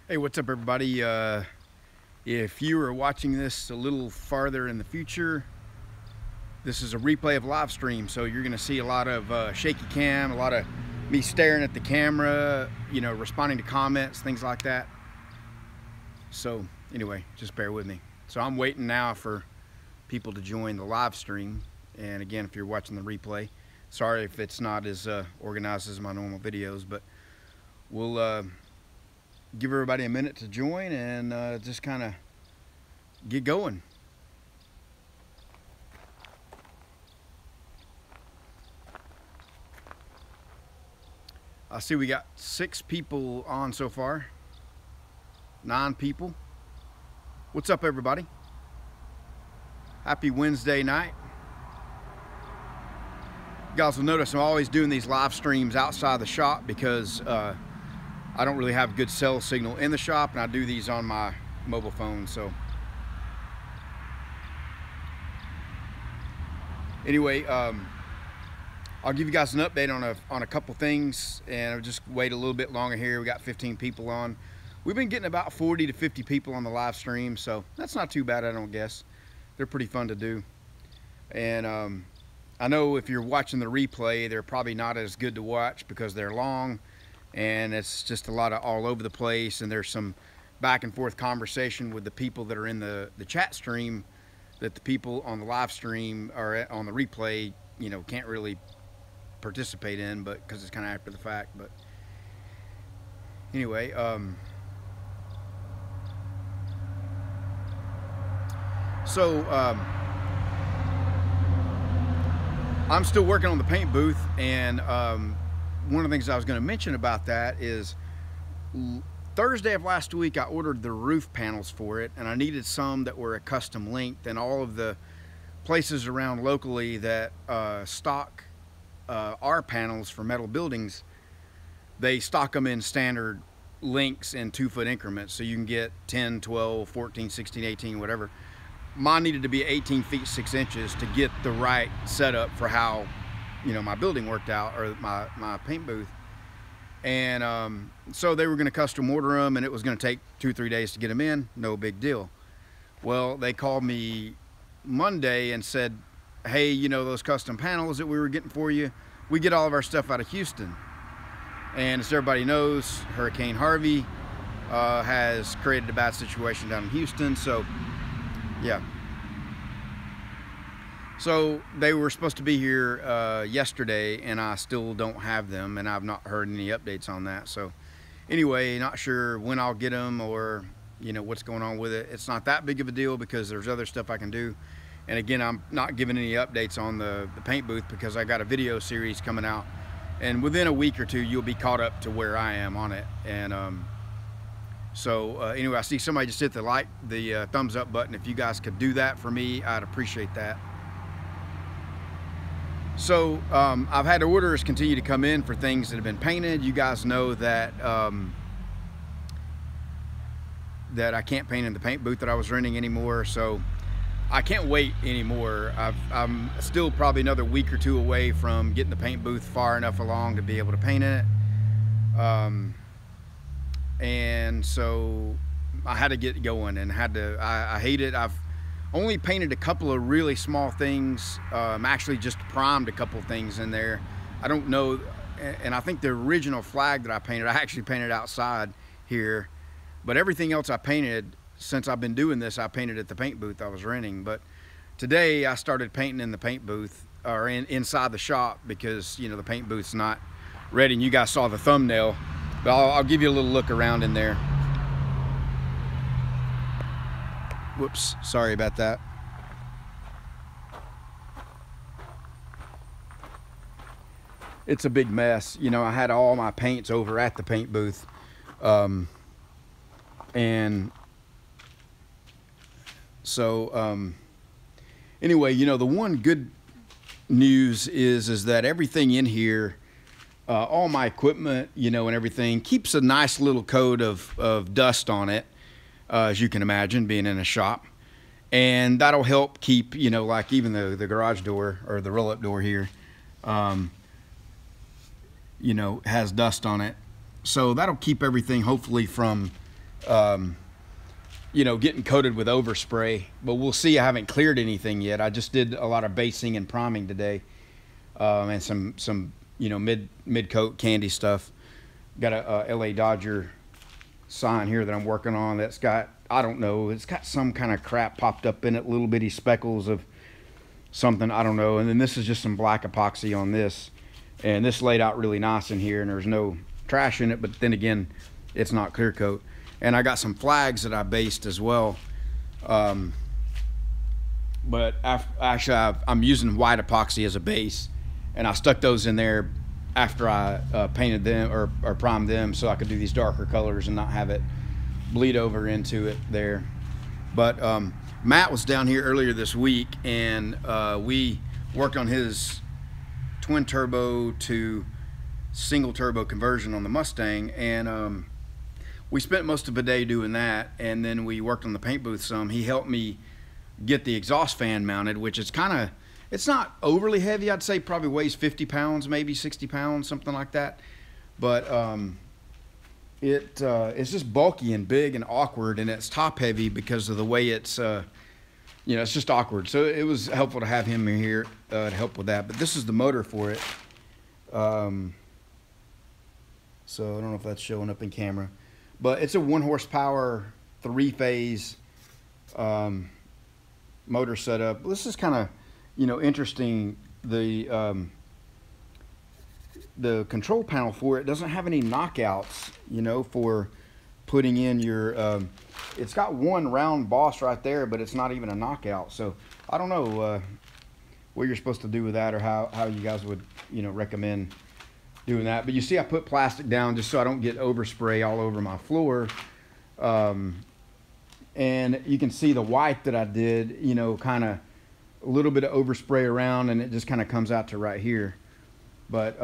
Hey, what's up, everybody? If you are watching this a little farther in the future, this is a replay of live stream, so you're going to see a lot of shaky cam, a lot of me staring at the camera, responding to comments, things like that. So anyway, just bear with me. So I'm waiting now for people to join the live stream. And again, if you're watching the replay, sorry if it's not as organized as my normal videos, but we'll give everybody a minute to join and just kind of get going. I see we got 6 people on so far. 9 people. What's up, everybody? Happy Wednesday night. You guys will notice I'm always doing these live streams outside the shop because I don't really have good cell signal in the shop, and I do these on my mobile phone. So anyway, I'll give you guys an update on a couple things, and I'll just wait a little bit longer here. We got 15 people on. We've been getting about 40 to 50 people on the live stream, so that's not too bad, I don't guess. They're pretty fun to do. And I know if you're watching the replay, they're probably not as good to watch because they're long, and it's just a lot of all over the place, and there's some back and forth conversation with the people that are in the chat stream that the people on the live stream or on the replay, can't really participate in, but because it's kind of after the fact. But anyway, I'm still working on the paint booth, and one of the things I was going to mention about that is Thursday of last week I ordered the roof panels for it, and I needed some that were a custom length, and all of the places around locally that stock our panels for metal buildings, they stock them in standard lengths in 2-foot increments, so you can get 10, 12, 14, 16, 18, whatever. Mine needed to be 18 feet 6 inches to get the right setup for how my building worked out, or my paint booth. And so they were going to custom order them, and it was going to take 2-3 days to get them in. No big deal. Well, they called me Monday and said, hey, those custom panels that we were getting for you, we get all of our stuff out of Houston. And as everybody knows, Hurricane Harvey has created a bad situation down in Houston. So yeah, so they were supposed to be here yesterday, and I still don't have them, and I've not heard any updates on that. So anyway, not sure when I'll get them, or what's going on with it. It's not that big of a deal because there's other stuff I can do. And again, I'm not giving any updates on the paint booth because I got a video series coming out, and within a week or two you'll be caught up to where I am on it. And anyway, I see somebody just hit the thumbs up button. If you guys could do that for me, I'd appreciate that. So I've had orders continue to come in for things that have been painted. You guys know that that I can't paint in the paint booth that I was renting anymore, so I can't wait anymore. I'm still probably another week or two away from getting the paint booth far enough along to be able to paint in it. And so I had to get going, and I hate it. I've only painted a couple of really small things. Actually just primed a couple things in there. I don't know, and I think the original flag that I painted, I actually painted outside here, but everything else I painted since I've been doing this, I painted at the paint booth I was renting. But today I started painting in the paint booth, or inside the shop, because the paint booth's not ready. And you guys saw the thumbnail, but I'll give you a little look around in there. Whoops, sorry about that. It's a big mess. I had all my paints over at the paint booth, and so anyway, the one good news is that everything in here, all my equipment, and everything, keeps a nice little coat of dust on it, as you can imagine, being in a shop. And that'll help keep, like even the garage door, or the roll-up door here, has dust on it. So that'll keep everything hopefully from you know, getting coated with overspray, but we'll see. I haven't cleared anything yet. I just did a lot of basing and priming today, and some you know, mid coat candy stuff. Got a LA Dodger sign here that I'm working on that's got, I don't know, it's got some kind of crap popped up in it, little bitty speckles of something, I don't know. And then this is just some black epoxy on this, and this laid out really nice in here, and there's no trash in it, but then again, it's not clear coat. And I got some flags that I based as well, but actually I'm using white epoxy as a base, and I stuck those in there after I painted them or primed them, so I could do these darker colors and not have it bleed over into it there. But Matt was down here earlier this week, and we worked on his twin turbo to single turbo conversion on the Mustang, and we spent most of the day doing that, and then we worked on the paint booth some. He helped me get the exhaust fan mounted, which is kind of, it's not overly heavy. I'd say probably weighs 50 pounds, maybe 60 pounds, something like that. But it's just bulky and big and awkward, and it's top heavy because of the way it's, you know, it's just awkward. So it was helpful to have him in here to help with that. But this is the motor for it. So I don't know if that's showing up in camera, but it's a 1 horsepower, 3-phase motor setup. This is kind of, you know, interesting. The control panel for it doesn't have any knockouts, you know, for putting in your, it's got one round boss right there, but it's not even a knockout. So I don't know what you're supposed to do with that, or how you guys would, you know, recommend doing that. But you see I put plastic down just so I don't get overspray all over my floor. And you can see the white that I did, you know, kind of a little bit of overspray around, and it just kind of comes out to right here. But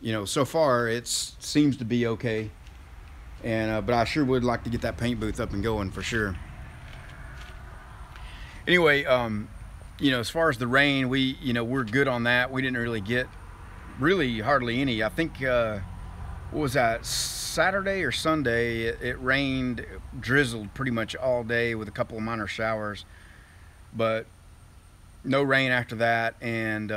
you know, so far it seems to be okay. And but I sure would like to get that paint booth up and going for sure. Anyway, you know, as far as the rain, we're good on that. We didn't really get hardly any. I think what was that, Saturday or Sunday, it rained, drizzled pretty much all day with a couple of minor showers, but no rain after that. And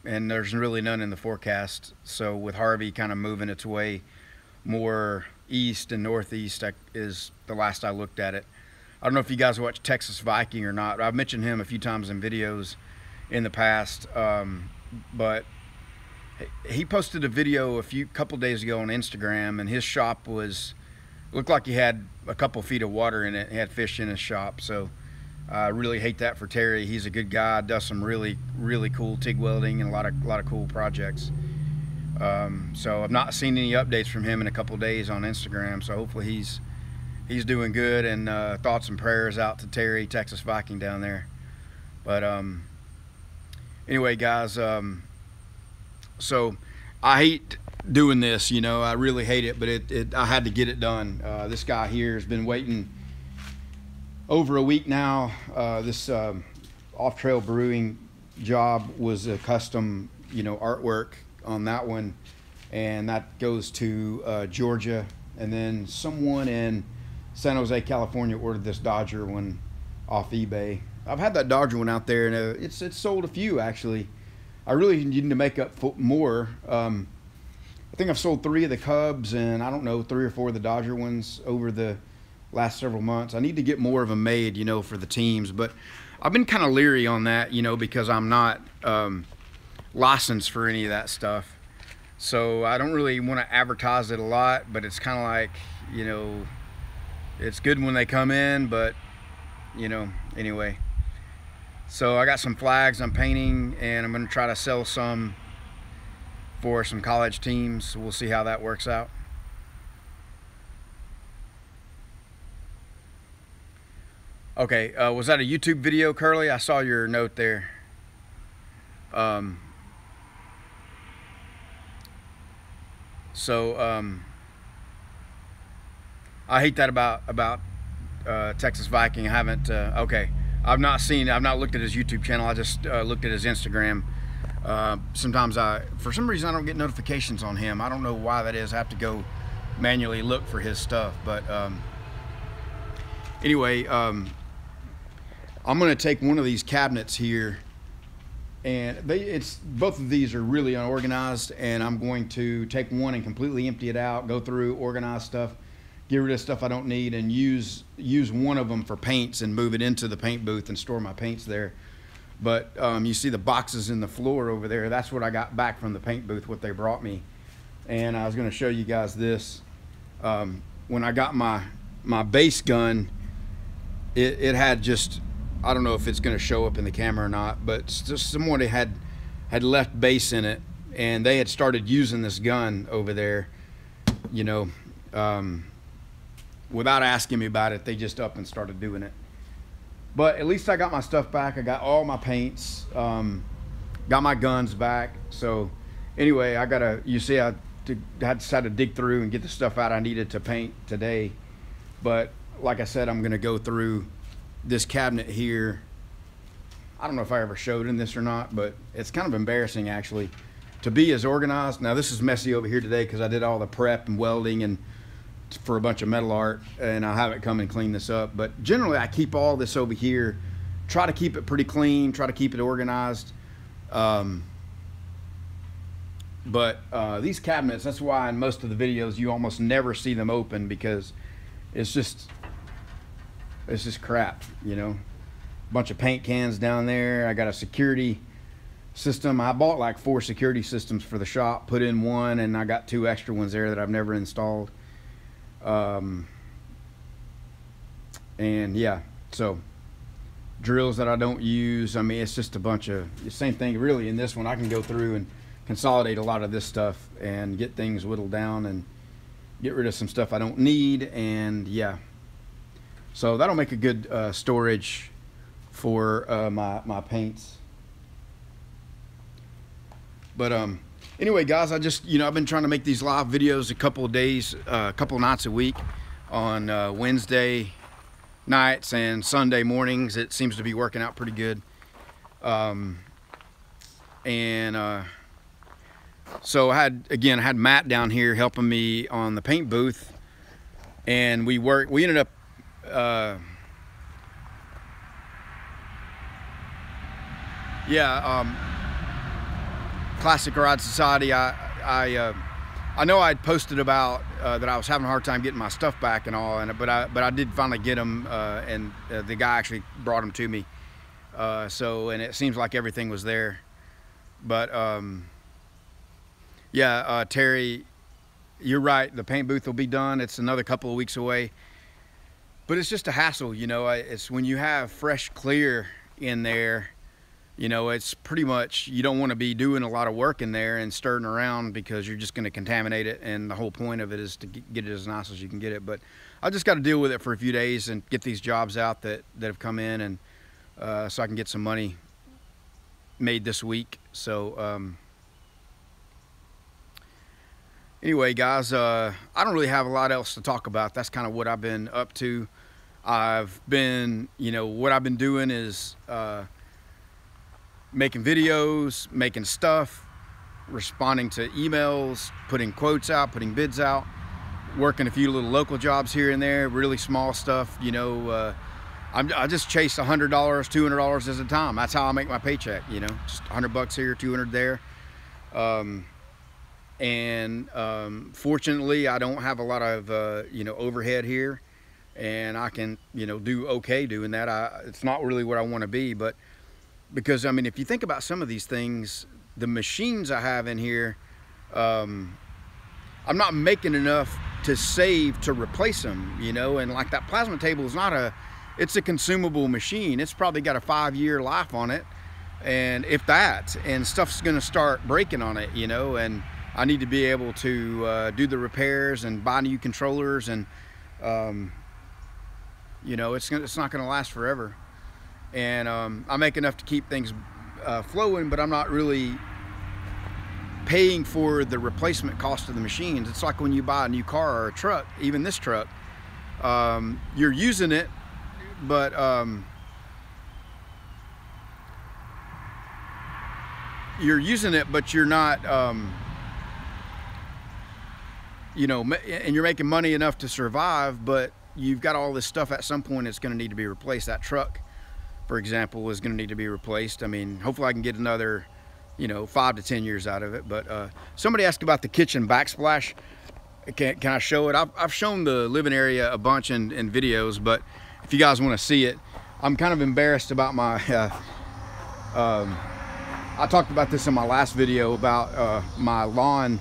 there's really none in the forecast. So with Harvey kind of moving its way more east and northeast, is the last I looked at it. I don't know if you guys watch Texas Viking or not. I've mentioned him a few times in videos in the past, but he posted a video a couple days ago on Instagram, and his shop looked like he had a couple feet of water in it. He had fish in his shop. So I really hate that for Terry. He's a good guy, does some really cool TIG welding and a lot of cool projects. So I've not seen any updates from him in a couple days on Instagram, so hopefully he's doing good, and thoughts and prayers out to Terry, Texas Viking down there. But anyway, guys, so I hate doing this, you know, I really hate it, but I had to get it done. This guy here has been waiting over a week now. This Off Trail Brewing job was a custom, you know, artwork on that one, and that goes to Georgia. And then someone in San Jose, California ordered this Dodger one off eBay. I've had that Dodger one out there, and it's sold a few actually. I really need to make up more. I think I've sold 3 of the Cubs, and I don't know, 3 or 4 of the Dodger ones over the last several months. I need to get more of them made, you know, for the teams. But I've been kind of leery on that, you know, because I'm not licensed for any of that stuff. So I don't really want to advertise it a lot, but it's kind of like, you know, it's good when they come in, but, you know, anyway. So I got some flags I'm painting, and I'm going to try to sell some for some college teams. So we'll see how that works out. Okay, was that a YouTube video, Curly? I saw your note there. I hate that about Texas Viking. I haven't. Okay, I've not looked at his YouTube channel. I just looked at his Instagram. Sometimes for some reason I don't get notifications on him. I don't know why that is. I have to go manually look for his stuff. But anyway, I'm gonna take one of these cabinets here, and both of these are really unorganized, and I'm going to take one and completely empty it out, go through, organize stuff, get rid of stuff I don't need, and use one of them for paints and move it into the paint booth and store my paints there. But you see the boxes in the floor over there, that's what I got back from the paint booth, what they brought me. And I was going to show you guys this. When I got my base gun, it had just, I don't know if it's going to show up in the camera or not, but someone had left base in it, and they had started using this gun over there, you know, without asking me about it. They just up and started doing it. But at least I got my stuff back. I got all my paints, got my guns back. So anyway, you see I decided to dig through and get the stuff out I needed to paint today. But like I said, I'm gonna go through this cabinet here. I don't know if I ever showed in this or not, but it's kind of embarrassing actually to be as organized. Now this is messy over here today because I did all the prep and welding and for a bunch of metal art, and I haven't come and cleaned this up. But generally I keep all this over here, try to keep it pretty clean, try to keep it organized. But these cabinets, that's why in most of the videos you almost never see them open, because it's just crap, you know. Bunch of paint cans down there. I got a security system. I bought like 4 security systems for the shop, put in one, and I got 2 extra ones there that I've never installed. And yeah, so drills that I don't use. I mean, it's just a bunch of the same thing really. In this one I can go through and consolidate a lot of this stuff and get things whittled down and get rid of some stuff I don't need. And yeah, so that'll make a good storage for my paints. But anyway, guys, I've been trying to make these live videos a couple of days, a couple of nights a week on Wednesday nights and Sunday mornings. It seems to be working out pretty good. So I had Matt down here helping me on the paint booth, and we ended up Classic Garage Society. I know I'd posted about that I was having a hard time getting my stuff back and all, but I did finally get them, and the guy actually brought them to me. And it seems like everything was there. But Terry, you're right. The paint booth will be done. It's another couple of weeks away. But it's just a hassle, you know. It's when you have fresh clear in there, you know, it's pretty much, you don't want to be doing a lot of work in there and stirring around, because you're just going to contaminate it, and the whole point of it is to get it as nice as you can get it. But I just got to deal with it for a few days and get these jobs out that have come in, and so I can get some money made this week. So anyway, guys, I don't really have a lot else to talk about. That's kind of what I've been up to. I've been, you know, what I've been doing is making videos, making stuff, responding to emails, putting quotes out, putting bids out, working a few little local jobs here and there, really small stuff, you know. I just chase $100, $200 at a time. That's how I make my paycheck, you know, just $100 here, 200 there. Fortunately, I don't have a lot of, you know, overhead here, and I can, you know, do okay doing that. It's not really what I want to be, but because, I mean, if you think about some of these things, the machines I have in here, I'm not making enough to save to replace them, you know. And like that plasma table is it's a consumable machine. It's probably got a 5-year life on it, and if that, and stuff's gonna start breaking on it, you know. And I need to be able to do the repairs and buy new controllers, and you know, it's not gonna last forever. And I make enough to keep things flowing, but I'm not really paying for the replacement cost of the machines. It's like when you buy a new car or a truck, even this truck, you're using it, but you're not you know, and you're making money enough to survive, but you've got all this stuff at some point it's going to need to be replaced. That truck, for example, is going to need to be replaced. I mean, hopefully I can get another, you know, 5 to 10 years out of it. But somebody asked about the kitchen backsplash. Can I show it? I've shown the living area a bunch in videos, but if you guys want to see it, I'm kind of embarrassed about my I talked about this in my last video about my lawn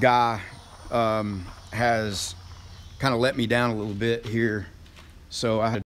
guy has kind of let me down a little bit here, so I had